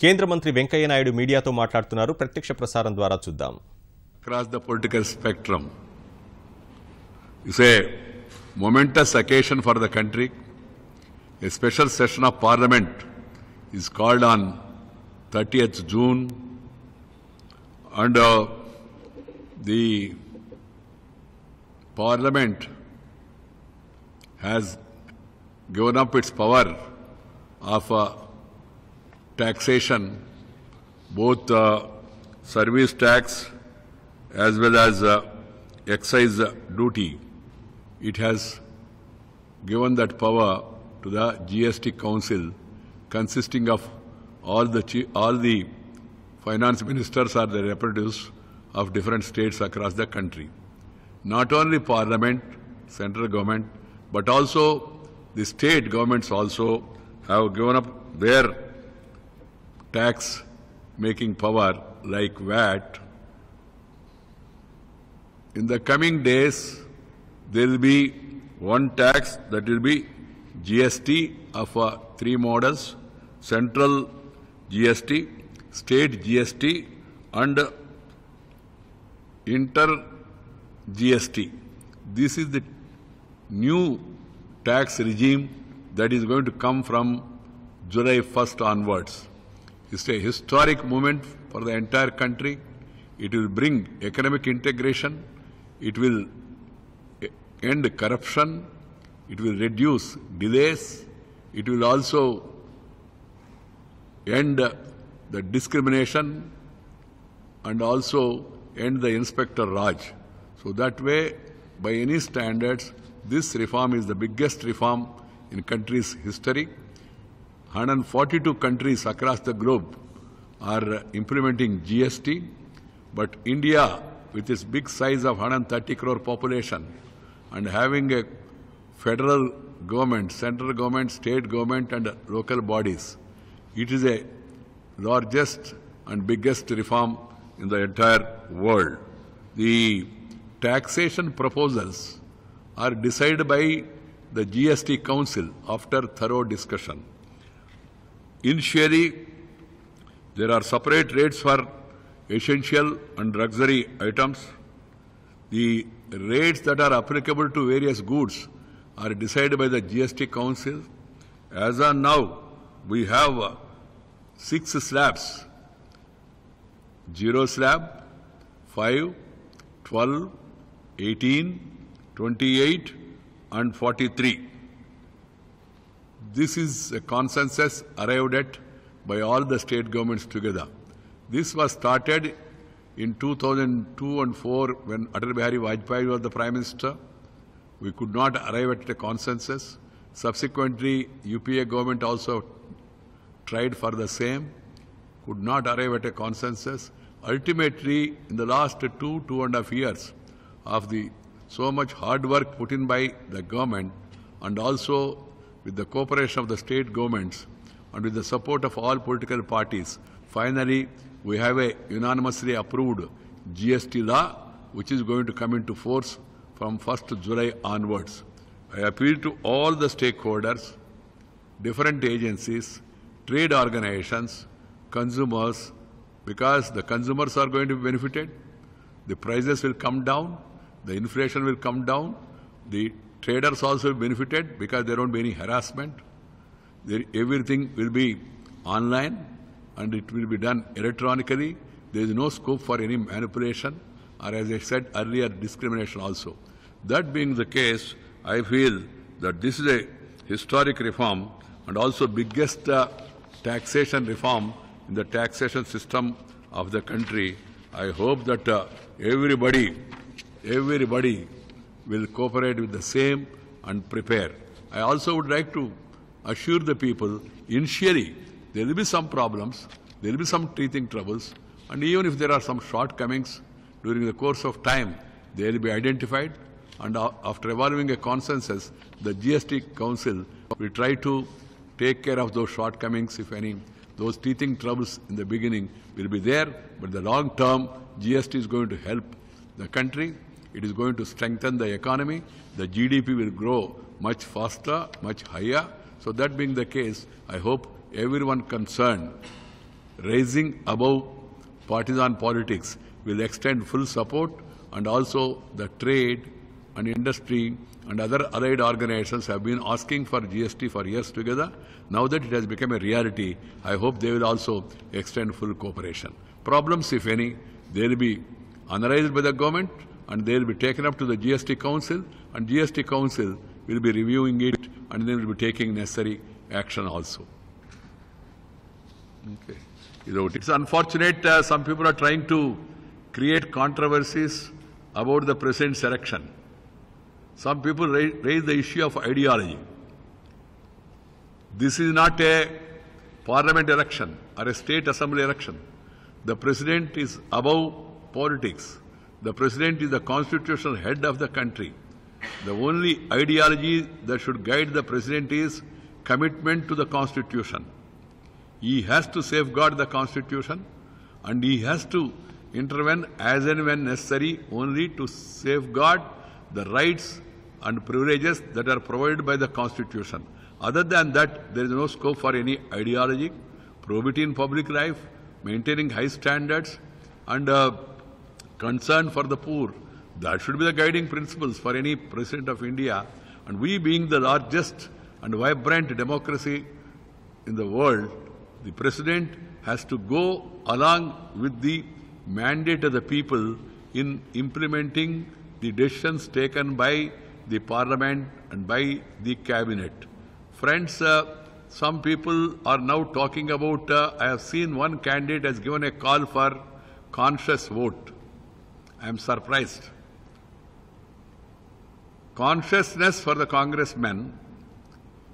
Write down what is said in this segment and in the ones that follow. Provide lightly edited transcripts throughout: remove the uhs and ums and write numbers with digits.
కేంద్ర మంత్రి వెంకయ్య నాయుడు మీడియాతో మాట్లాడుతున్నారు. ప్రత్యక్ష ప్రసారం ద్వారా చూద్దాం. Across the political spectrum, it's a momentous occasion for the country. A special session of Parliament is called on 30th June, and the Parliament has given up its power of taxation, both service tax as well as excise duty. It has given that power to the GST Council, consisting of all the finance ministers or the representatives of different states across the country. Not only Parliament, central government, but also the state governments also have given up their tax-making power like VAT. In the coming days, there will be one tax that will be GST of three models: central GST, state GST, and inter GST. This is the new tax regime that is going to come from July 1st onwards. It's a historic moment for the entire country. It will bring economic integration. It will end corruption. It will reduce delays. It will also end the discrimination and also end the Inspector Raj. So that way, by any standards, this reform is the biggest reform in country's history. 142 countries across the globe are implementing GST, but India, with its big size of 130 crore population and having a federal government, central government, state government and local bodies, it is a largest and biggest reform in the entire world. The taxation proposals are decided by the GST Council after thorough discussion. Initially, there are separate rates for essential and luxury items. The rates that are applicable to various goods are decided by the GST Council. As of now, we have 6 slabs: 0 slab, 5, 12, 18, 28 and 43. This is a consensus arrived at by all the state governments together. This was started in 2002 and 4 when Atal Bihari Vajpayee was the Prime Minister. We could not arrive at a consensus. Subsequently, UPA government also tried for the same, could not arrive at a consensus. Ultimately, in the last 2.5 years of the so much hard work put in by the government and also with the cooperation of the state governments and with the support of all political parties, finally we have a unanimously approved GST law which is going to come into force from 1st July onwards. I appeal to all the stakeholders, different agencies, trade organizations, consumers, because the consumers are going to be benefited, the prices will come down, the inflation will come down, the traders also benefited because there won't be any harassment. Everything will be online and it will be done electronically. There is no scope for any manipulation or, as I said earlier, discrimination also. That being the case, I feel that this is a historic reform and also biggest taxation reform in the taxation system of the country. I hope that everybody will cooperate with the same and prepare. I also would like to assure the people, initially there will be some problems, there will be some teething troubles, and even if there are some shortcomings during the course of time, they will be identified, and after evolving a consensus, the GST Council will try to take care of those shortcomings, if any. Those teething troubles in the beginning will be there, but the long term, GST is going to help the country. It is going to strengthen the economy. The GDP will grow much faster, much higher. So that being the case, I hope everyone concerned, raising above partisan politics, will extend full support, and also the trade and industry and other allied organizations have been asking for GST for years together. Now that it has become a reality, I hope they will also extend full cooperation. Problems, if any, they will be analyzed by the government and they will be taken up to the GST Council, and GST Council will be reviewing it and then will be taking necessary action also. Okay. It's unfortunate some people are trying to create controversies about the president's election. Some people raise the issue of ideology. This is not a parliament election or a state assembly election. The president is above politics. The president is the constitutional head of the country. The only ideology that should guide the president is commitment to the constitution. He has to safeguard the constitution and he has to intervene as and when necessary only to safeguard the rights and privileges that are provided by the constitution. Other than that, there is no scope for any ideology, probity in public life, maintaining high standards and concern for the poor. That should be the guiding principles for any president of India. And we being the largest and vibrant democracy in the world, the president has to go along with the mandate of the people in implementing the decisions taken by the parliament and by the cabinet. Friends, some people are now talking about, I have seen one candidate has given a call for conscious vote. I am surprised. Consciousness for the congressmen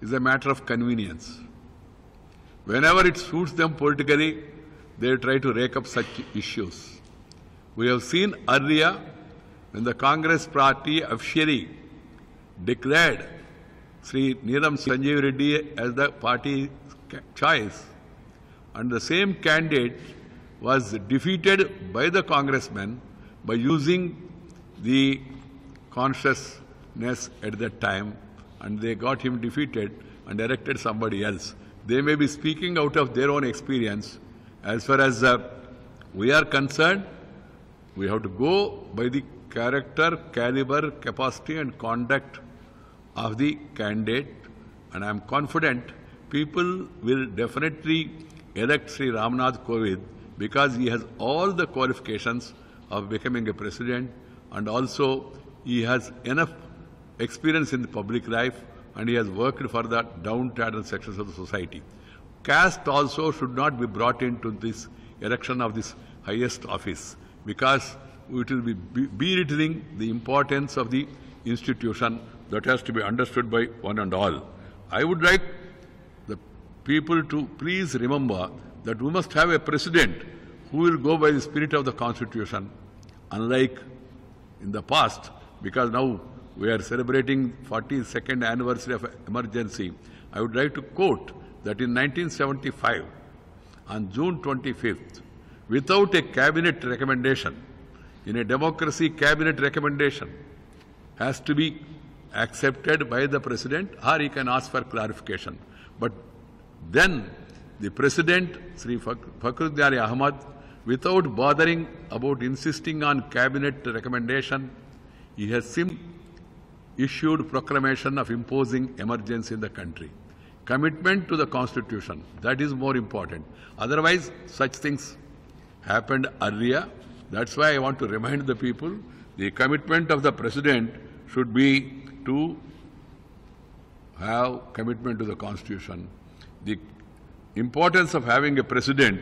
is a matter of convenience. Whenever it suits them politically, they try to rake up such issues. We have seen earlier when the Congress party officially declared Sri Neelam Sanjeev Reddy as the party choice, and the same candidate was defeated by the congressmen by using the consciousness at that time, and they got him defeated and elected somebody else. They may be speaking out of their own experience. As far as we are concerned, we have to go by the character, caliber, capacity and conduct of the candidate, and I am confident people will definitely elect Sri Ramnath Kovind because he has all the qualifications of becoming a president, and also he has enough experience in the public life and he has worked for the downtrodden sections of the society. Caste also should not be brought into this election of this highest office because it will be belittling the importance of the institution that has to be understood by one and all. I would like the people to please remember that we must have a president who will go by the spirit of the constitution, unlike in the past, because now we are celebrating 42nd anniversary of emergency. I would like to quote that in 1975, on June 25th, without a cabinet recommendation, in a democracy, cabinet recommendation has to be accepted by the president or he can ask for clarification. But then the president, Sri Fakhruddin Ali Ahmad, without bothering about insisting on cabinet recommendation, he has simply issued proclamation of imposing emergency in the country. Commitment to the constitution, that is more important. Otherwise, such things happened earlier. That's why I want to remind the people, the commitment of the president should be to have commitment to the constitution. The importance of having a president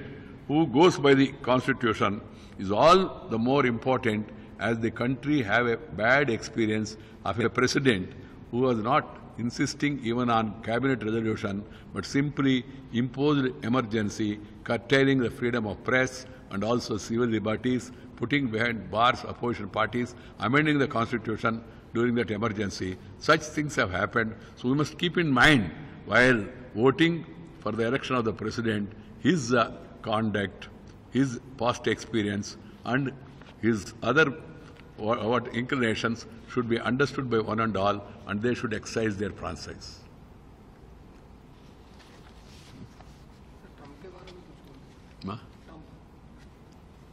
who goes by the constitution is all the more important as the country have a bad experience of a president who was not insisting even on cabinet resolution, but simply imposed emergency, curtailing the freedom of press and also civil liberties, putting behind bars opposition parties, amending the constitution during that emergency. Such things have happened. So we must keep in mind while voting for the election of the president, his conduct, his past experience and his other what inclinations should be understood by one and all, and they should exercise their franchise. Ma?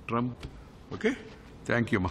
Trump. Okay? Thank you, Ma.